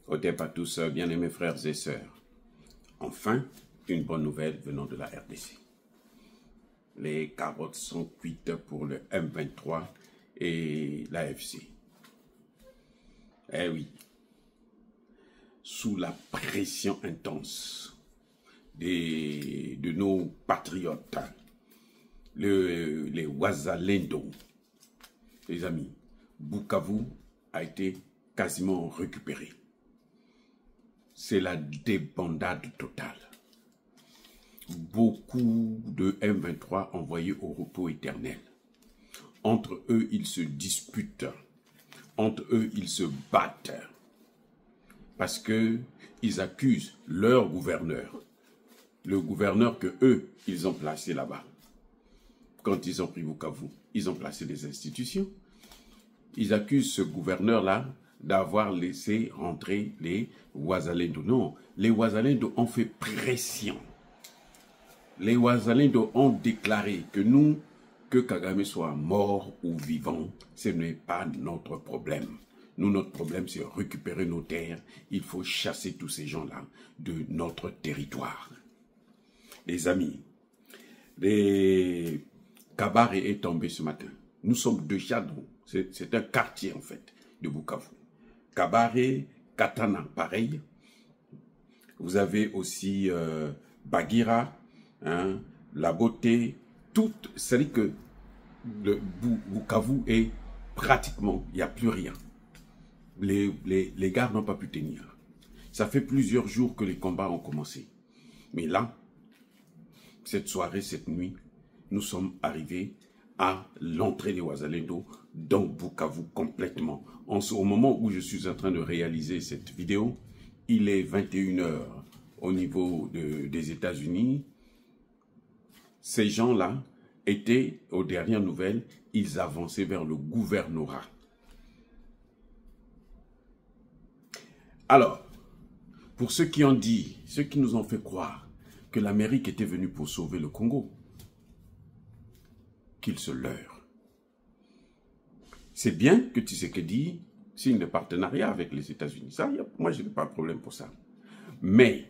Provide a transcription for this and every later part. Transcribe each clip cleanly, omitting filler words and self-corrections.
Otep à tous, bien-aimés frères et sœurs. Enfin, une bonne nouvelle venant de la RDC. Les carottes sont cuites pour le M23 et l'AFC. Eh oui, sous la pression intense de nos patriotes, les Wazalendo, les amis, Bukavu a été quasiment récupéré. C'est la débandade totale. Beaucoup de M23 envoyés au repos éternel. Entre eux, ils se disputent. Entre eux, ils se battent. Parce que ils accusent leur gouverneur. Le gouverneur que eux, ils ont placé là-bas. Quand ils ont pris Bukavu, ils ont placé des institutions. Ils accusent ce gouverneur-là d'avoir laissé rentrer les Wazalendo. Non, les Wazalendo ont fait pression. Les Wazalendo ont déclaré que nous, que Kagame soit mort ou vivant, ce n'est pas notre problème. Nous, notre problème, c'est récupérer nos terres. Il faut chasser tous ces gens-là de notre territoire. Les amis, Kabare est tombé ce matin. Nous sommes déjà dans... C'est un quartier, en fait, de Bukavu. Kabare, Katana, pareil. Vous avez aussi Bagira, hein, La Beauté, tout. C'est-à-dire que le Bukavu est pratiquement, il n'y a plus rien. Les gars n'ont pas pu tenir. Ça fait plusieurs jours que les combats ont commencé. Mais là, cette soirée, cette nuit, nous sommes arrivés à l'entrée des Wazalendo dans Bukavu complètement. Au moment où je suis en train de réaliser cette vidéo, il est 21 h au niveau des États-Unis. Ces gens-là étaient, aux dernières nouvelles, ils avançaient vers le gouvernorat. Alors, pour ceux qui ont dit, ceux qui nous ont fait croire que l'Amérique était venue pour sauver le Congo, qu'ils se leurrent. C'est bien que Tshisekedi signe des partenariats avec les États-Unis. Ça, moi, je n'ai pas de problème pour ça. Mais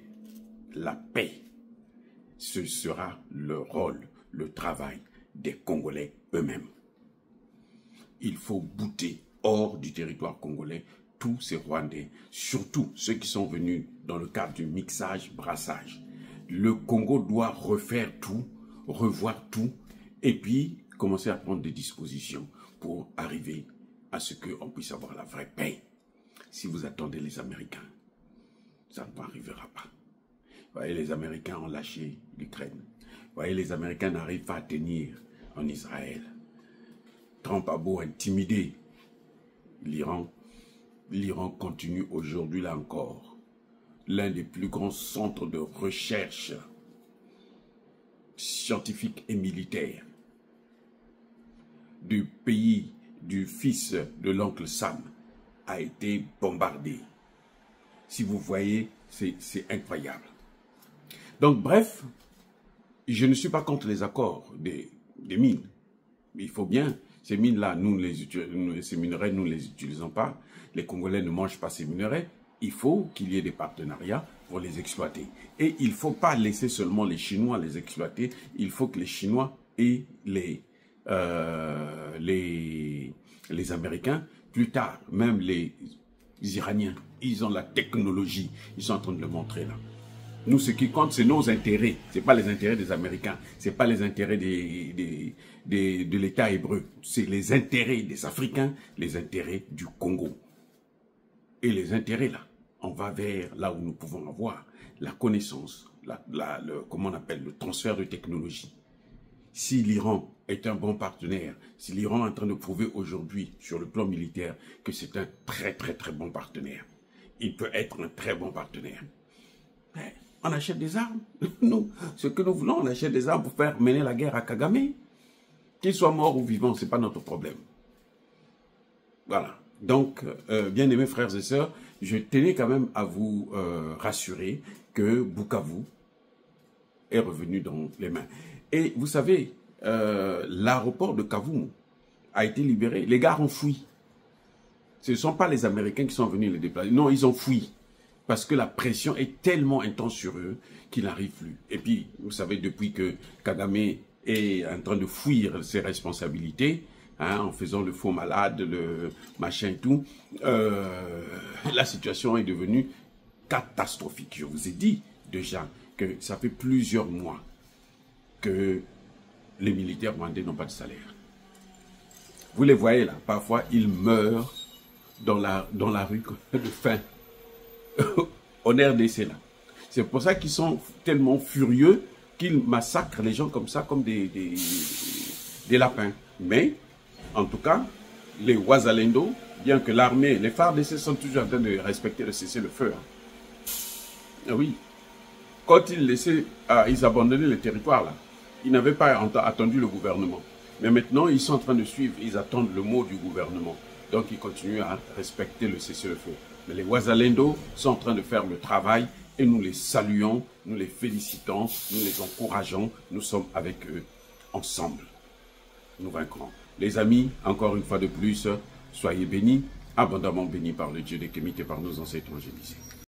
la paix, ce sera le rôle, le travail des Congolais eux-mêmes. Il faut bouter hors du territoire congolais tous ces Rwandais, surtout ceux qui sont venus dans le cadre du mixage, brassage. Le Congo doit refaire tout, revoir tout, et puis commencer à prendre des dispositions pour arriver à ce qu'on puisse avoir la vraie paix. Si vous attendez les Américains, ça ne arrivera pas. Vous voyez, les Américains ont lâché l'Ukraine. Vous voyez, les Américains n'arrivent pas à tenir en Israël. Trump a beau intimider l'Iran. L'Iran continue aujourd'hui là encore. L'un des plus grands centres de recherche scientifique et militaire du pays du fils de l'oncle Sam a été bombardé. Si vous voyez, c'est incroyable. Donc bref, je ne suis pas contre les accords des mines. Mais il faut bien, ces mines-là, ces minerais, nous ne les utilisons pas. Les Congolais ne mangent pas ces minerais. Il faut qu'il y ait des partenariats pour les exploiter. Et il ne faut pas laisser seulement les Chinois les exploiter. Il faut que les Chinois et les Américains, plus tard, même les Iraniens, ils ont la technologie. Ils sont en train de le montrer là. Nous, ce qui compte, c'est nos intérêts. Ce n'est pas les intérêts des Américains. Ce n'est pas les intérêts de l'État hébreu. C'est les intérêts des Africains, les intérêts du Congo. Et les intérêts là, on va vers là où nous pouvons avoir la connaissance, comment on appelle, le transfert de technologie. Si l'Iran est un bon partenaire, si l'Iran est en train de prouver aujourd'hui sur le plan militaire que c'est un très très très bon partenaire, il peut être un très bon partenaire. Mais on achète des armes. Nous, ce que nous voulons, on achète des armes pour faire mener la guerre à Kagame. Qu'il soit mort ou vivant, ce n'est pas notre problème. Voilà. Donc, bien aimés frères et sœurs, je tenais quand même à vous rassurer que Bukavu est revenu dans les mains. Et vous savez, l'aéroport de Kavumu a été libéré. Les gars ont fui. Ce ne sont pas les Américains qui sont venus les déplacer. Non, ils ont fui. parce que la pression est tellement intense sur eux qu'ils n'arrivent plus. Et puis, vous savez, depuis que Kagame est en train de fuir ses responsabilités, hein, en faisant le faux malade, le machin et tout, la situation est devenue catastrophique. Je vous ai dit déjà que ça fait plusieurs mois que les militaires rwandais n'ont pas de salaire. Vous les voyez là, parfois ils meurent dans la rue de faim. En RDC là. C'est pour ça qu'ils sont tellement furieux qu'ils massacrent les gens comme ça, comme des lapins. Mais, en tout cas, les Wazalendo, bien que l'armée, les FARDC sont toujours en train de respecter le cessez-le-feu. Hein. Oui. Quand ils abandonnaient le territoire là, ils n'avaient pas attendu le gouvernement. Mais maintenant, ils sont en train de suivre, ils attendent le mot du gouvernement. Donc, ils continuent à respecter le cessez-le-feu. Mais les Wazalendo sont en train de faire le travail et nous les saluons, nous les félicitons, nous les encourageons. Nous sommes avec eux ensemble. Nous vaincrons. Les amis, encore une fois de plus, soyez bénis, abondamment bénis par le Dieu des Kémites et par nos ancêtres angélisés.